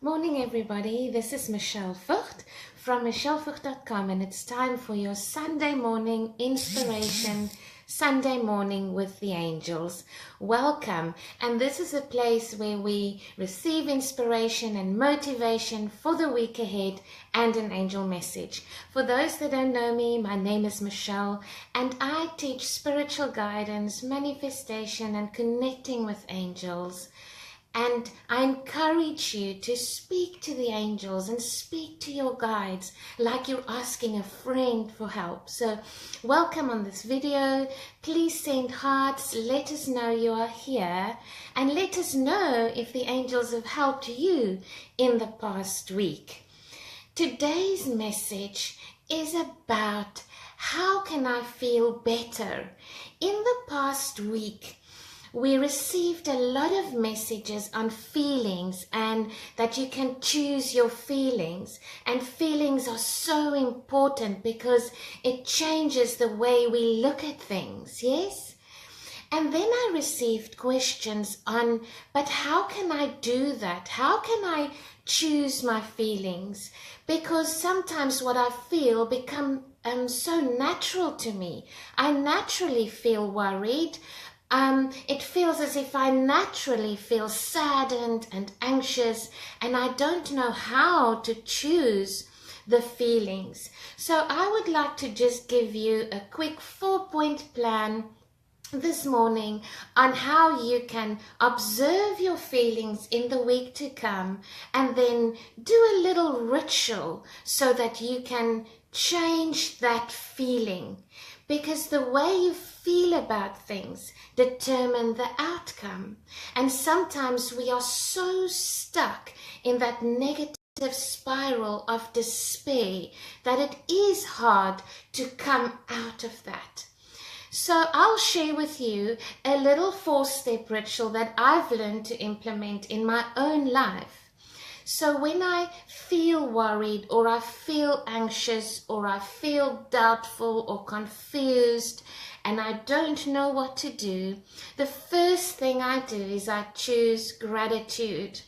Morning everybody, this is Michelle Vught from michellevught.com and it's time for your Sunday morning inspiration, Sunday morning with the angels. Welcome, and this is a place where we receive inspiration and motivation for the week ahead and an angel message. For those that don't know me, my name is Michelle and I teach spiritual guidance, manifestation and connecting with angels. And I encourage you to speak to the angels and speak to your guides like you're asking a friend for help. So welcome on this video. Please send hearts, let us know you are here, and let us know if the angels have helped you in the past week. Today's message is about how can I feel better. In the past week, we received a lot of messages on feelings and that you can choose your feelings. And feelings are so important because it changes the way we look at things, yes? And then I received questions on, but how can I do that? How can I choose my feelings? Because sometimes what I feel becomes so natural to me. I naturally feel worried. It feels as if I naturally feel saddened and anxious, and I don't know how to choose the feelings. So I would like to just give you a quick 4-point plan this morning on how you can observe your feelings in the week to come and then do a little ritual so that you can change that feeling. Because the way you feel about things determine the outcome. And sometimes we are so stuck in that negative spiral of despair that it is hard to come out of that. So I'll share with you a little 4-step ritual that I've learned to implement in my own life. So when I feel worried or I feel anxious or I feel doubtful or confused and I don't know what to do, the first thing I do is I choose gratitude.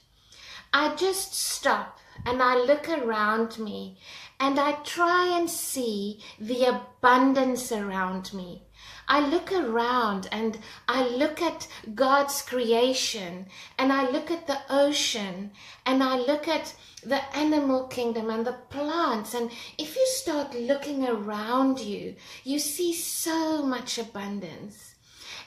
I just stop and I look around me and I try and see the abundance around me. I look around and I look at God's creation and I look at the ocean and I look at the animal kingdom and the plants. And if you start looking around you, you see so much abundance.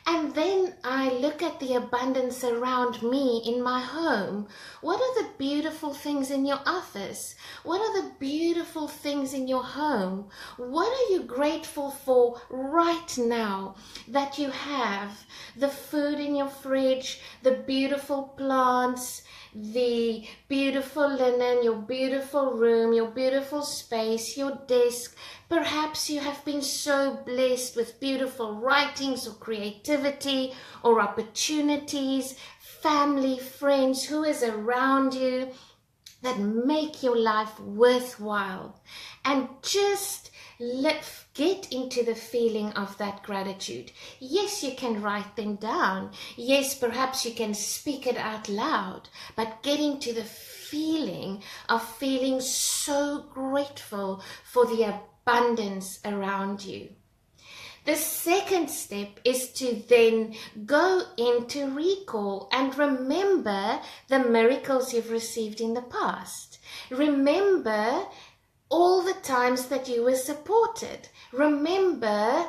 And then I look at the abundance around me in my home. What are the beautiful things in your office? What are the beautiful things in your home? What are you grateful for right now that you have? The food in your fridge, the beautiful plants, the beautiful linen, your beautiful room, your beautiful space, your desk. Perhaps you have been so blessed with beautiful writings or creativity or opportunities, family, friends, who is around you that make your life worthwhile. And just get into the feeling of that gratitude. Yes, you can write them down. Yes, perhaps you can speak it out loud, but get into the feeling of feeling so grateful for the abundance around you. The second step is to then go into recall and remember the miracles you've received in the past. Remember all the times that you were supported. Remember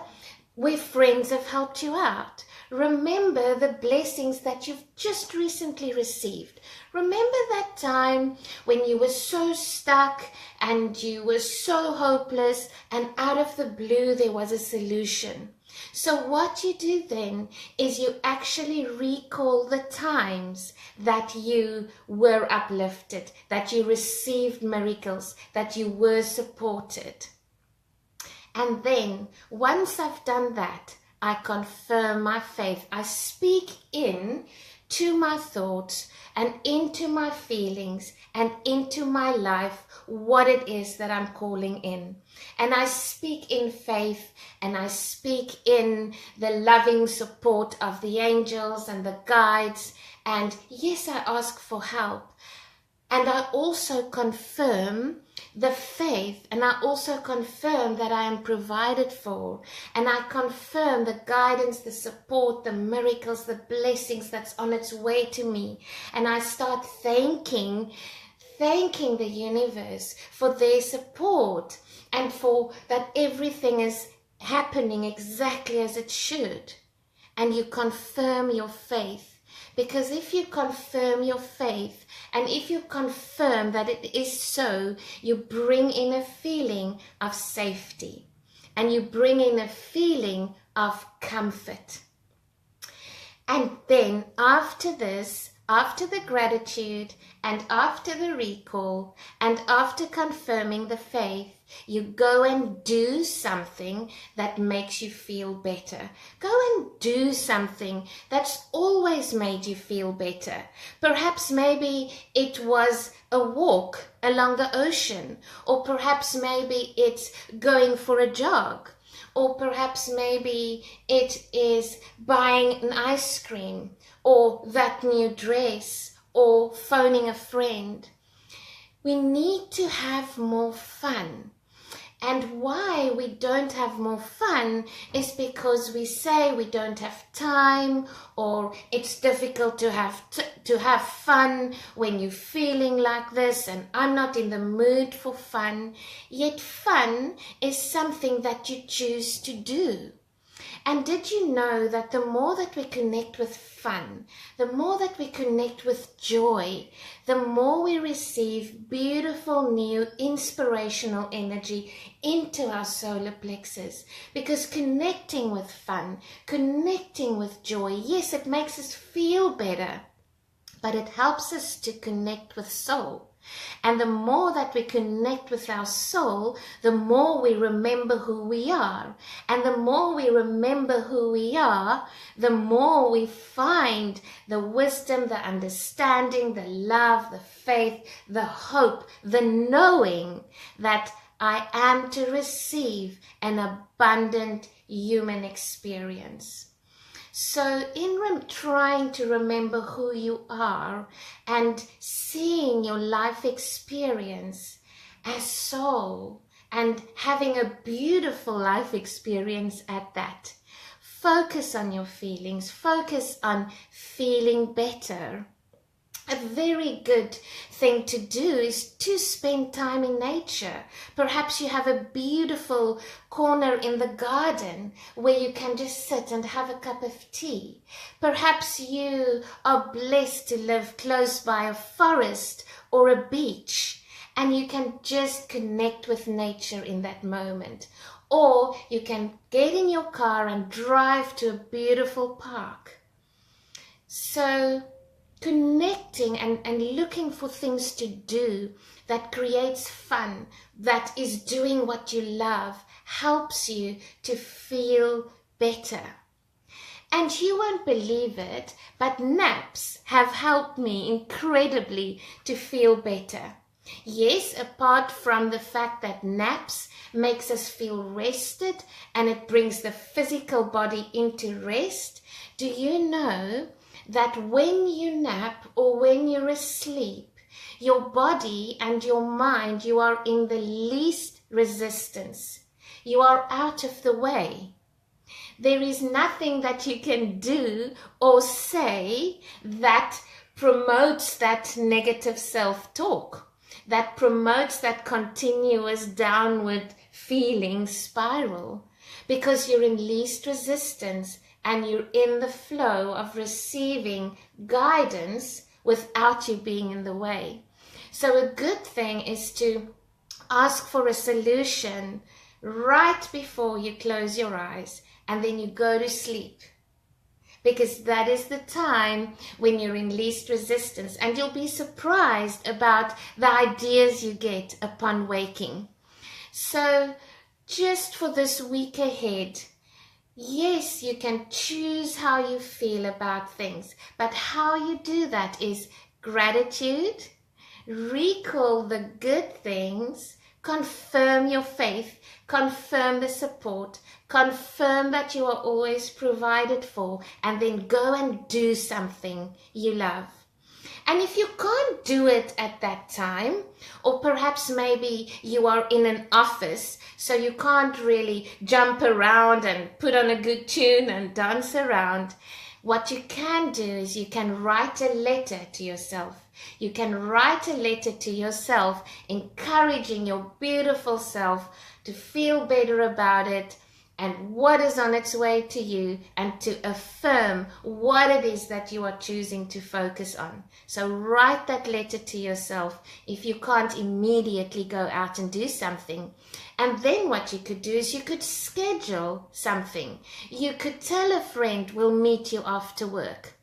where friends have helped you out. Remember the blessings that you've just recently received. Remember that time when you were so stuck and you were so hopeless and out of the blue there was a solution. So what you do then is you actually recall the times that you were uplifted, that you received miracles, that you were supported. And then once I've done that, I confirm my faith. I speak in to my thoughts and into my feelings and into my life what it is that I'm calling in. And I speak in faith and I speak in the loving support of the angels and the guides. And yes, I ask for help. And I also confirm the faith, and I also confirm that I am provided for, and I confirm the guidance, the support, the miracles, the blessings that's on its way to me. And I start thanking the universe for their support and for that everything is happening exactly as it should. And you confirm your faith. Because if you confirm your faith, and if you confirm that it is so, you bring in a feeling of safety, and you bring in a feeling of comfort. And then after this, after the gratitude, and after the recall, and after confirming the faith, you go and do something that makes you feel better. Go and do something that's always made you feel better. Perhaps maybe it was a walk along the ocean, or perhaps maybe it's going for a jog, or perhaps maybe it is buying an ice cream, or that new dress, or phoning a friend. We need to have more fun. And why we don't have more fun is because we say we don't have time, or it's difficult to have fun when you're feeling like this, and I'm not in the mood for fun. Yet fun is something that you choose to do. And did you know that the more that we connect with fun, the more that we connect with joy, the more we receive beautiful, new, inspirational energy into our solar plexus? Because connecting with fun, connecting with joy, yes, it makes us feel better, but it helps us to connect with soul. And the more that we connect with our soul, the more we remember who we are. And the more we remember who we are, the more we find the wisdom, the understanding, the love, the faith, the hope, the knowing that I am to receive an abundant human experience. So in trying to remember who you are and seeing your life experience as soul and having a beautiful life experience at that, focus on your feelings, focus on feeling better. A very good thing to do is to spend time in nature. Perhaps you have a beautiful corner in the garden where you can just sit and have a cup of tea. Perhaps you are blessed to live close by a forest or a beach, and you can just connect with nature in that moment. Or you can get in your car and drive to a beautiful park. So connecting and looking for things to do that creates fun, that is doing what you love, helps you to feel better. And you won't believe it, but naps have helped me incredibly to feel better. Yes, apart from the fact that naps makes us feel rested and it brings the physical body into rest, do you know that when you nap or when you're asleep, your body and your mind, you are in the least resistance. You are out of the way. There is nothing that you can do or say that promotes that negative self-talk, that promotes that continuous downward feeling spiral, because you're in least resistance and you're in the flow of receiving guidance without you being in the way. So a good thing is to ask for a solution right before you close your eyes and then you go to sleep. Because that is the time when you're in least resistance, and you'll be surprised about the ideas you get upon waking. So just for this week ahead, yes, you can choose how you feel about things, but how you do that is gratitude, recall the good things, confirm your faith, confirm the support, confirm that you are always provided for, and then go and do something you love. And if you can't do it at that time, or perhaps maybe you are in an office, so you can't really jump around and put on a good tune and dance around, what you can do is you can write a letter to yourself. You can write a letter to yourself, encouraging your beautiful self to feel better about it and what is on its way to you, and to affirm what it is that you are choosing to focus on. So write that letter to yourself if you can't immediately go out and do something. And then what you could do is you could schedule something. You could tell a friend, we'll meet you after work.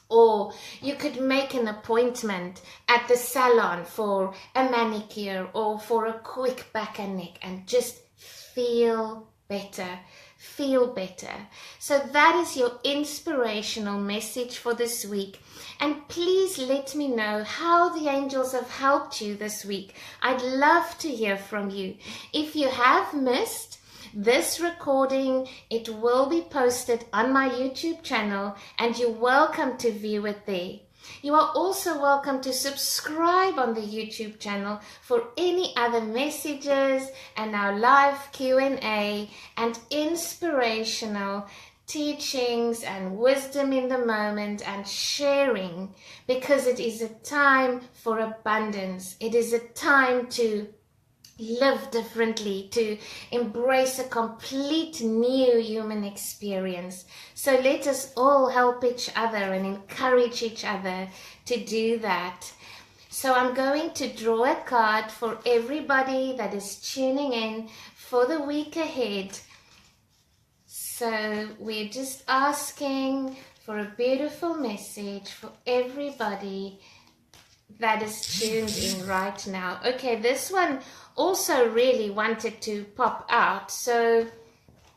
Or you could make an appointment at the salon for a manicure or for a quick back and neck, and just feel better. Feel better. So that is your inspirational message for this week. And please let me know how the angels have helped you this week. I'd love to hear from you. If you have missed this recording, it will be posted on my YouTube channel, and you're welcome to view it there. You are also welcome to subscribe on the YouTube channel for any other messages and our live Q&A and inspirational teachings and wisdom in the moment and sharing, because it is a time for abundance. It is a time to live differently, to embrace a complete new human experience. So let us all help each other and encourage each other to do that. So I'm going to draw a card for everybody that is tuning in for the week ahead. So we're just asking for a beautiful message for everybody that is tuned in right now. Okay, this one also really wanted to pop out, so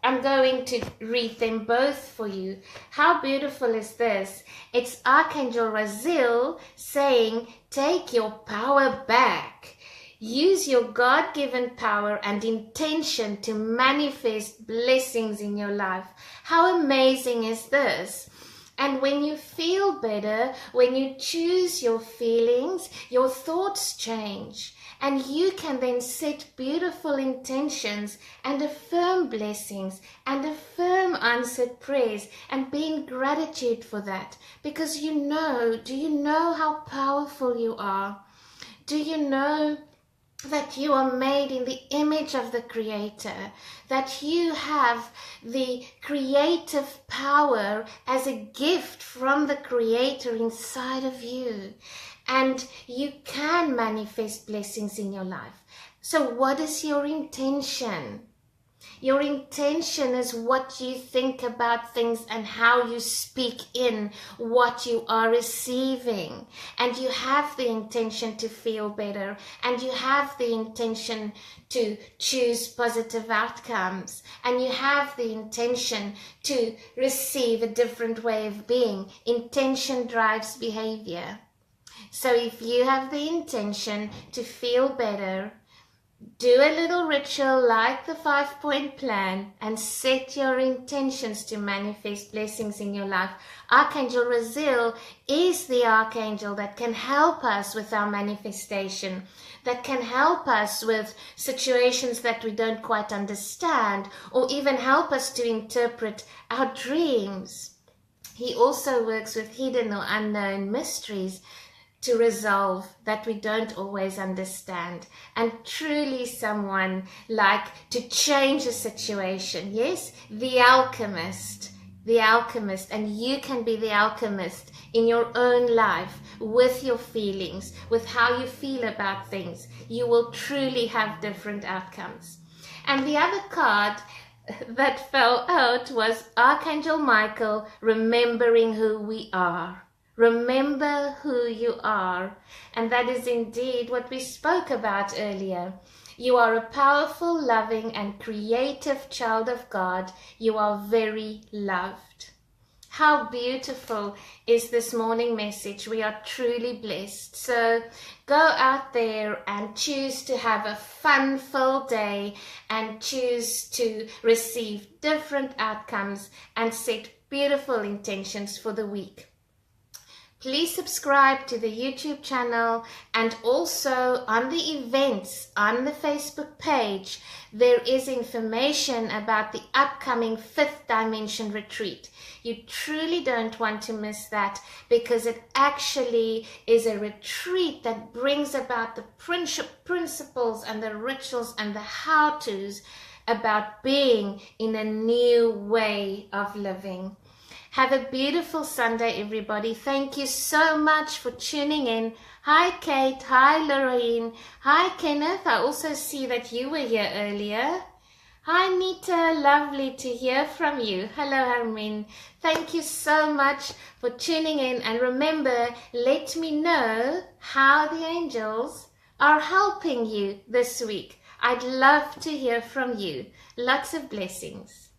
I'm going to read them both for you. How beautiful is this? It's Archangel Raziel saying, take your power back. Use your God-given power and intention to manifest blessings in your life. How amazing is this? And when you feel better, when you choose your feelings, your thoughts change. And you can then set beautiful intentions and affirm blessings and affirm answered prayers and be in gratitude for that. Because do you know how powerful you are? Do you know that you are made in the image of the Creator, that you have the creative power as a gift from the Creator inside of you, and you can manifest blessings in your life. So what is your intention? Your intention is what you think about things and how you speak in what you are receiving. And you have the intention to feel better, and you have the intention to choose positive outcomes, and you have the intention to receive a different way of being. Intention drives behavior. So if you have the intention to feel better, do a little ritual like the 5-point plan and set your intentions to manifest blessings in your life. Archangel Raziel is the archangel that can help us with our manifestation, that can help us with situations that we don't quite understand, or even help us to interpret our dreams. He also works with hidden or unknown mysteries to resolve that we don't always understand, and truly someone like to change a situation. Yes, the alchemist, and you can be the alchemist in your own life with your feelings, with how you feel about things. You will truly have different outcomes. And the other card that fell out was Archangel Michael, remembering who we are. Remember who you are. And that is indeed what we spoke about earlier. You are a powerful, loving, and creative child of God. You are very loved. How beautiful is this morning message. We are truly blessed. So go out there and choose to have a fun-filled day and choose to receive different outcomes and set beautiful intentions for the week. Please subscribe to the YouTube channel, and also on the events on the Facebook page, there is information about the upcoming 5th Dimension Retreat. You truly don't want to miss that, because it actually is a retreat that brings about the principles and the rituals and the how-tos about being in a new way of living. Have a beautiful Sunday, everybody. Thank you so much for tuning in. Hi, Kate. Hi, Lorraine. Hi, Kenneth. I also see that you were here earlier. Hi, Nita. Lovely to hear from you. Hello, Armin. Thank you so much for tuning in. And remember, let me know how the angels are helping you this week. I'd love to hear from you. Lots of blessings.